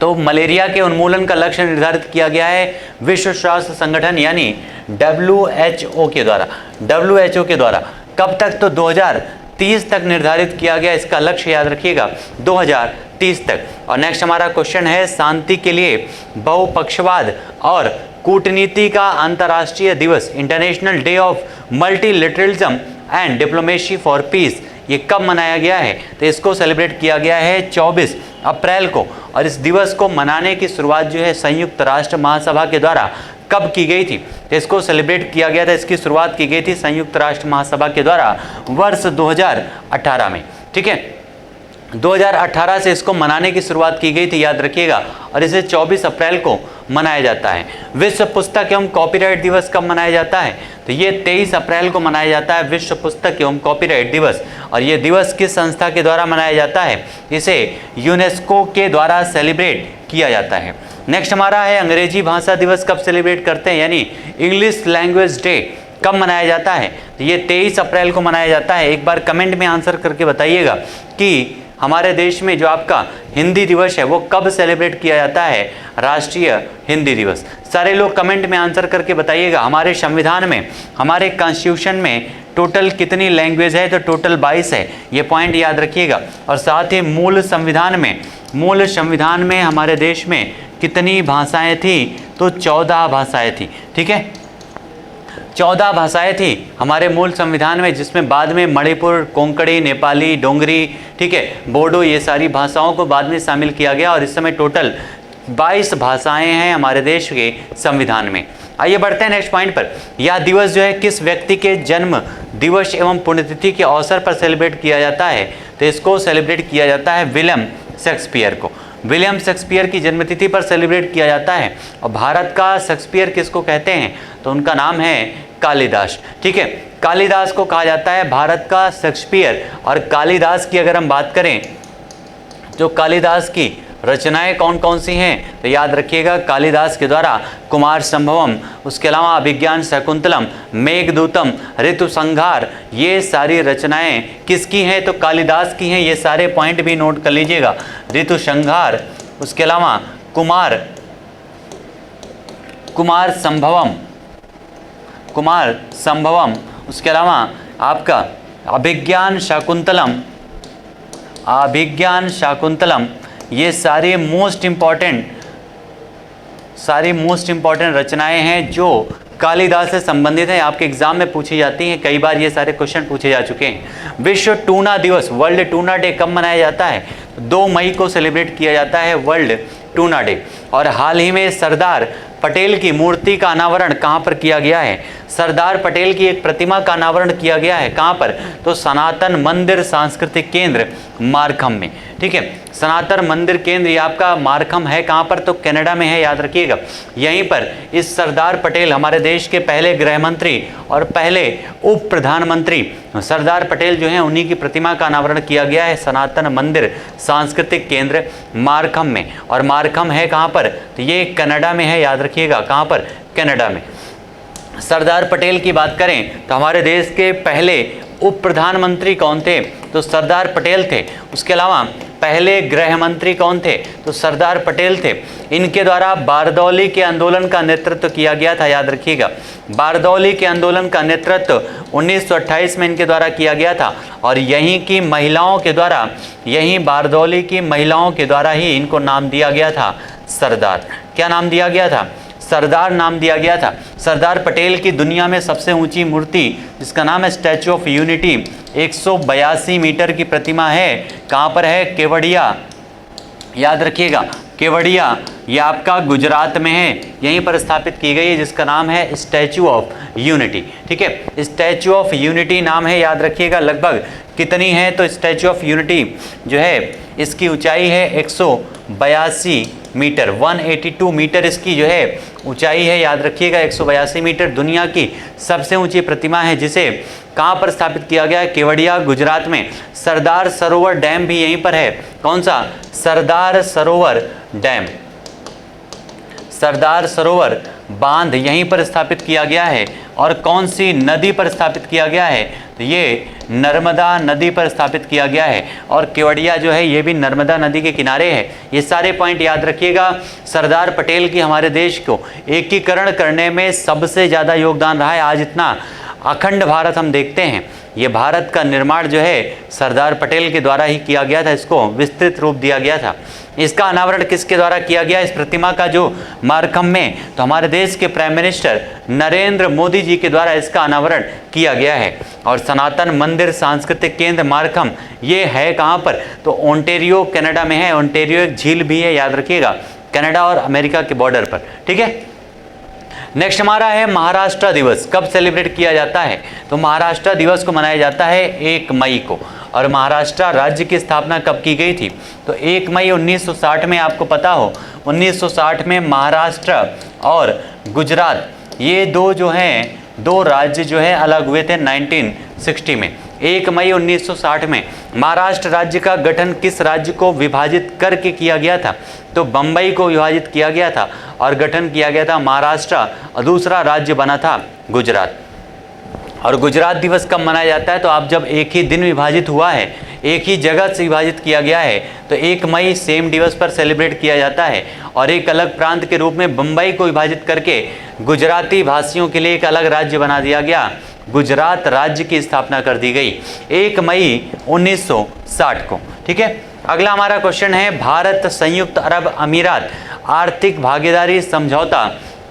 तो मलेरिया के उन्मूलन का लक्ष्य निर्धारित किया गया है विश्व स्वास्थ्य संगठन यानी WHO के द्वारा। WHO के द्वारा कब तक? तो 2030 तक निर्धारित किया गया इसका लक्ष्य। याद रखिएगा, 2030 तक। और नेक्स्ट हमारा क्वेश्चन है, शांति के लिए बहुपक्षवाद और कूटनीति का अंतर्राष्ट्रीय दिवस, international day of multilateralism and diplomacy for peace, ये कब मनाया गया है? तो इसको सेलिब्रेट किया गया है 24 अप्रैल को। और इस दिवस को मनाने की शुरुआत जो है संयुक्त राष्ट्र महासभा के द्वारा कब की गई थी? तो इसको सेलिब्रेट किया गया था, इसकी शुरुआत की गई थी संयुक्त राष्ट्र महासभा के द्वारा वर्ष 2018 में। ठीक है, 2018 से इसको मनाने की शुरुआत की गई थी, याद रखिएगा। और इसे 24 अप्रैल को मनाया जाता है। विश्व पुस्तक एवं कॉपीराइट दिवस कब मनाया जाता है? तो ये 23 अप्रैल को मनाया जाता है, विश्व पुस्तक एवं कॉपीराइट दिवस। और ये दिवस किस संस्था के द्वारा मनाया जाता है? इसे यूनेस्को के द्वारा सेलिब्रेट किया जाता है। नेक्स्ट हमारा है, अंग्रेजी भाषा दिवस कब सेलिब्रेट करते हैं, यानी इंग्लिश लैंग्वेज डे कब मनाया जाता है? तो ये 23 अप्रैल को मनाया जाता है। एक बार कमेंट में आंसर करके बताइएगा कि हमारे देश में जो आपका हिंदी दिवस है वो कब सेलिब्रेट किया जाता है, राष्ट्रीय हिंदी दिवस। सारे लोग कमेंट में आंसर करके बताइएगा। हमारे संविधान में, हमारे कॉन्स्टिट्यूशन में टोटल कितनी लैंग्वेज है? तो टोटल 22 है, ये पॉइंट याद रखिएगा। और साथ ही मूल संविधान में हमारे देश में कितनी भाषाएं थी? तो 14 भाषाएं थी। ठीक है, 14 भाषाएं थी हमारे मूल संविधान में, जिसमें बाद में मणिपुर, कोंकणी, नेपाली, डोंगरी, ठीक है, बोडो, ये सारी भाषाओं को बाद में शामिल किया गया। और इस समय टोटल 22 भाषाएं हैं हमारे देश के संविधान में। आइए बढ़ते हैं नेक्स्ट पॉइंट पर। यह दिवस जो है किस व्यक्ति के जन्म दिवस एवं पुण्यतिथि के अवसर पर सेलिब्रेट किया जाता है? तो इसको सेलिब्रेट किया जाता है विलियम शेक्सपियर को। विलियम शेक्सपियर की जन्मतिथि पर सेलिब्रेट किया जाता है। और भारत का शेक्सपियर किसको कहते हैं? तो उनका नाम है कालिदास। ठीक है, कालिदास को कहा जाता है भारत का शेक्सपियर। और कालिदास की अगर हम बात करें तो कालिदास की रचनाएं कौन कौन सी हैं? तो याद रखिएगा, कालिदास के द्वारा कुमार संभवम, उसके अलावा अभिज्ञान शाकुंतलम, मेघदूतम, ऋतुसंहार, ये सारी रचनाएं किसकी हैं? तो कालिदास की हैं। ये सारे पॉइंट भी नोट कर लीजिएगा। ऋतुसंहार, उसके अलावा कुमार संभवम, उसके अलावा आपका अभिज्ञान शाकुंतलम, ये सारी मोस्ट इम्पॉर्टेंट रचनाएं हैं जो कालिदास से संबंधित है, आपके एग्जाम में पूछी जाती हैं, कई बार ये सारे क्वेश्चन पूछे जा चुके हैं। विश्व टूना दिवस, वर्ल्ड टूना डे कब मनाया जाता है? 2 मई को सेलिब्रेट किया जाता है वर्ल्ड टूना डे। और हाल ही में सरदार पटेल की मूर्ति का अनावरण कहाँ पर किया गया है? सरदार पटेल की एक प्रतिमा का अनावरण किया गया है, कहाँ पर? तो सनातन मंदिर सांस्कृतिक केंद्र मारखम में। ठीक है, सनातन मंदिर केंद्र ये आपका मारखम है, कहाँ पर? तो कनाडा में है, याद रखिएगा। यहीं पर इस सरदार पटेल हमारे देश के पहले गृह मंत्री और पहले उप प्रधानमंत्री सरदार पटेल जो हैं उन्हीं की प्रतिमा का अनावरण किया गया है सनातन मंदिर सांस्कृतिक केंद्र मारखम में। और मारखम है कहाँ पर? तो ये कनाडा में है, याद रखिएगा, कहाँ पर? कनाडा में। सरदार पटेल की बात करें तो हमारे देश के पहले उप प्रधानमंत्री कौन थे? तो सरदार पटेल थे। उसके अलावा पहले गृह मंत्री कौन थे? तो सरदार पटेल थे। इनके द्वारा बारदौली के आंदोलन का नेतृत्व किया गया था, याद रखिएगा। बारदौली के आंदोलन का नेतृत्व 1928 में इनके द्वारा किया गया था। और यहीं की महिलाओं के द्वारा, यहीं बारदौली की महिलाओं के द्वारा ही इनको नाम दिया गया था सरदार। क्या नाम दिया गया था? सरदार नाम दिया गया था। सरदार पटेल की दुनिया में सबसे ऊंची मूर्ति जिसका नाम है स्टैचू ऑफ यूनिटी, 182 मीटर की प्रतिमा है, कहाँ पर है? केवड़िया, याद रखिएगा, केवड़िया, ये आपका गुजरात में है, यहीं पर स्थापित की गई है, जिसका नाम है स्टैचू ऑफ यूनिटी। ठीक है, स्टैचू ऑफ यूनिटी नाम है, याद रखिएगा। लगभग कितनी है? तो स्टैचू ऑफ यूनिटी जो है इसकी ऊंचाई है 182 मीटर, 182 मीटर इसकी जो है ऊंचाई है, याद रखिएगा। 182 मीटर दुनिया की सबसे ऊंची प्रतिमा है, जिसे कहाँ पर स्थापित किया गया है? केवड़िया, गुजरात में। सरदार सरोवर डैम भी यहीं पर है। कौन सा? सरदार सरोवर डैम, सरदार सरोवर बांध यहीं पर स्थापित किया गया है। और कौन सी नदी पर स्थापित किया गया है? तो ये नर्मदा नदी पर स्थापित किया गया है। और केवड़िया जो है ये भी नर्मदा नदी के किनारे है। ये सारे पॉइंट याद रखिएगा। सरदार पटेल की हमारे देश को एकीकरण करने में सबसे ज़्यादा योगदान रहा है। आज इतना अखंड भारत हम देखते हैं, ये भारत का निर्माण जो है सरदार पटेल के द्वारा ही किया गया था, इसको विस्तृत रूप दिया गया था। इसका अनावरण किसके द्वारा किया गया? इस प्रतिमा का जो मारखम में, तो हमारे देश के प्राइम मिनिस्टर नरेंद्र मोदी जी के द्वारा इसका अनावरण किया गया है। और सनातन मंदिर सांस्कृतिक केंद्र मारखम ये है कहाँ पर? तो ओंटेरियो कनाडा में है। ओंटेरियो एक झील भी है, याद रखिएगा, कनाडा और अमेरिका के बॉर्डर पर। ठीक है, नेक्स्ट हमारा है महाराष्ट्र दिवस। कब सेलिब्रेट किया जाता है? तो महाराष्ट्र दिवस को मनाया जाता है 1 मई को। और महाराष्ट्र राज्य की स्थापना कब की गई थी? तो 1 मई 1960 में। आपको पता हो 1960 में महाराष्ट्र और गुजरात ये दो जो हैं, दो राज्य जो है अलग हुए थे 1960 में। 1 मई 1960 में महाराष्ट्र राज्य का गठन किस राज्य को विभाजित करके किया गया था? तो बम्बई को विभाजित किया गया था और गठन किया गया था महाराष्ट्र, और दूसरा राज्य बना था गुजरात। और गुजरात दिवस कब मनाया जाता है? तो आप जब एक ही दिन विभाजित हुआ है, एक ही जगह से विभाजित किया गया है, तो 1 मई सेम दिवस पर सेलिब्रेट किया जाता है। और एक अलग प्रांत के रूप में बम्बई को विभाजित करके गुजराती भाषियों के लिए एक अलग राज्य बना दिया गया, गुजरात राज्य की स्थापना कर दी गई 1 मई 1960 को। ठीक है, अगला हमारा क्वेश्चन है भारत संयुक्त अरब अमीरात आर्थिक भागीदारी समझौता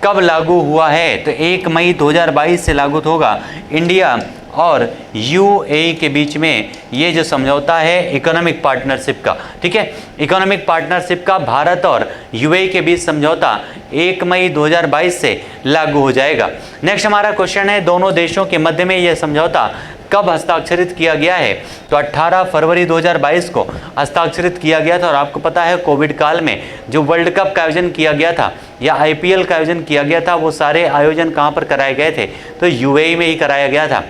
कब लागू हुआ है? तो 1 मई 2022 से लागू होगा। इंडिया और यूएई के बीच में ये जो समझौता है इकोनॉमिक पार्टनरशिप का, ठीक है, इकोनॉमिक पार्टनरशिप का भारत और यूएई के बीच समझौता 1 मई 2022 से लागू हो जाएगा। नेक्स्ट हमारा क्वेश्चन है दोनों देशों के मध्य में यह समझौता कब हस्ताक्षरित किया गया है? तो 18 फरवरी 2022 को हस्ताक्षरित किया गया था। और आपको पता है कोविड काल में जो वर्ल्ड कप का आयोजन किया गया था या आईपीएल का आयोजन किया गया था, वो सारे आयोजन कहाँ पर कराए गए थे? तो यूएई में ही कराया गया था।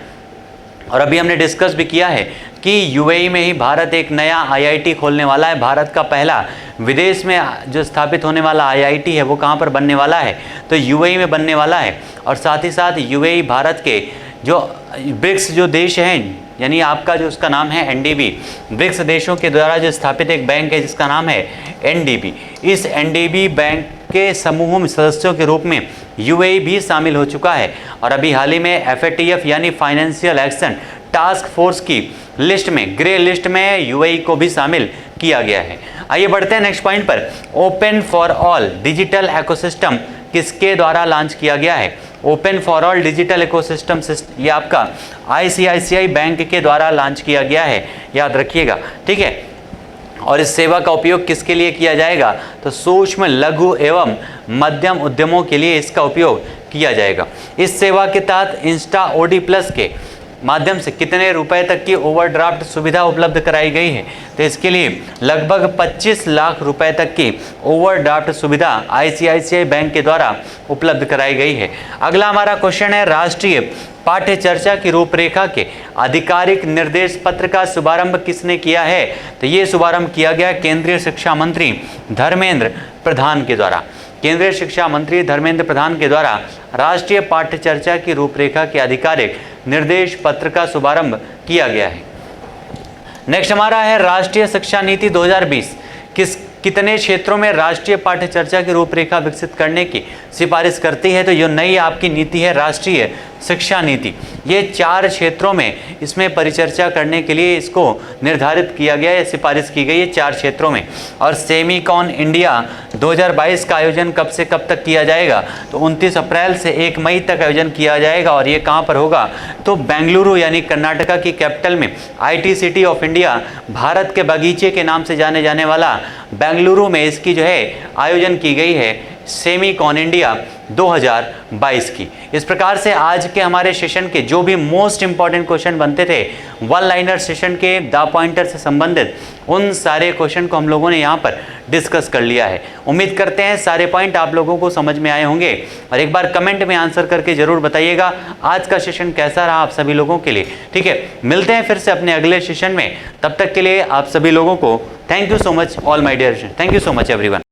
और अभी हमने डिस्कस भी किया है कि यूएई में ही भारत एक नया आईआईटी खोलने वाला है। भारत का पहला विदेश में जो स्थापित होने वाला आईआईटी है वो कहाँ पर बनने वाला है? तो यूएई में बनने वाला है। और साथ ही साथ यूएई भारत के जो ब्रिक्स जो देश हैं, यानी आपका जो उसका नाम है एनडीबी, ब्रिक्स देशों के द्वारा जो स्थापित एक बैंक है जिसका नाम है एनडीबी, इस एनडीबी बैंक के समूह में सदस्यों के रूप में यूएई भी शामिल हो चुका है। और अभी हाल ही में एफएटीएफ यानी फाइनेंशियल एक्शन टास्क फोर्स की लिस्ट में, ग्रे लिस्ट में यूएई को भी शामिल किया गया है। आइए बढ़ते हैं नेक्स्ट पॉइंट पर। Open for all digital ecosystem किसके द्वारा लॉन्च किया गया है? Open for all digital ecosystem ये आपका ICICI बैंक के द्वारा लॉन्च किया गया है, याद रखिएगा, ठीक है। और इस सेवा का उपयोग किसके लिए किया जाएगा, तो सूक्ष्म लघु एवं मध्यम उद्यमों के लिए इसका उपयोग किया जाएगा। इस सेवा के तहत इंस्टा OD प्लस के माध्यम से कितने रुपए तक की ओवरड्राफ्ट सुविधा उपलब्ध कराई गई है, तो इसके लिए लगभग 25 लाख रुपए तक की ओवरड्राफ्ट सुविधा ICICI बैंक के द्वारा उपलब्ध कराई गई है। अगला हमारा क्वेश्चन है, राष्ट्रीय पाठ्य चर्चा की रूपरेखा के आधिकारिक निर्देश पत्र का शुभारंभ किसने किया है, तो ये शुभारंभ किया गया केंद्रीय शिक्षा मंत्री धर्मेंद्र प्रधान के द्वारा। केंद्रीय शिक्षा मंत्री धर्मेंद्र प्रधान के द्वारा राष्ट्रीय पाठ्य चर्चा की रूपरेखा के आधिकारिक निर्देश पत्र का शुभारंभ किया गया है। नेक्स्ट हमारा है, राष्ट्रीय शिक्षा नीति 2020 कितने क्षेत्रों में राष्ट्रीय पाठ्य चर्चा की रूपरेखा विकसित करने की सिफारिश करती है, तो ये नई आपकी नीति है राष्ट्रीय शिक्षा नीति। ये 4 क्षेत्रों में इसमें परिचर्चा करने के लिए इसको निर्धारित किया गया है, सिफारिश की गई है 4 क्षेत्रों में। और सेमीकॉन इंडिया 2022 का आयोजन कब से कब तक किया जाएगा, तो 29 अप्रैल से 1 मई तक आयोजन किया जाएगा। और ये कहाँ पर होगा, तो बेंगलुरु यानी कर्नाटका की कैपिटल में IT city of India, Bharat के बगीचे के नाम से जाने जाने वाला बेंगलुरु में इसकी जो है आयोजन की गई है सेमीकॉन इंडिया 2022 की। इस प्रकार से आज के हमारे सेशन के जो भी मोस्ट इंपॉर्टेंट क्वेश्चन बनते थे वन लाइनर सेशन के द पॉइंटर से संबंधित, उन सारे क्वेश्चन को हम लोगों ने यहाँ पर डिस्कस कर लिया है। उम्मीद करते हैं सारे पॉइंट आप लोगों को समझ में आए होंगे, और एक बार कमेंट में आंसर करके जरूर बताइएगा आज का सेशन कैसा रहा आप सभी लोगों के लिए, ठीक है। मिलते हैं फिर से अपने अगले सेशन में, तब तक के लिए आप सभी लोगों को thank you so much all my dear, thank you so much everyone.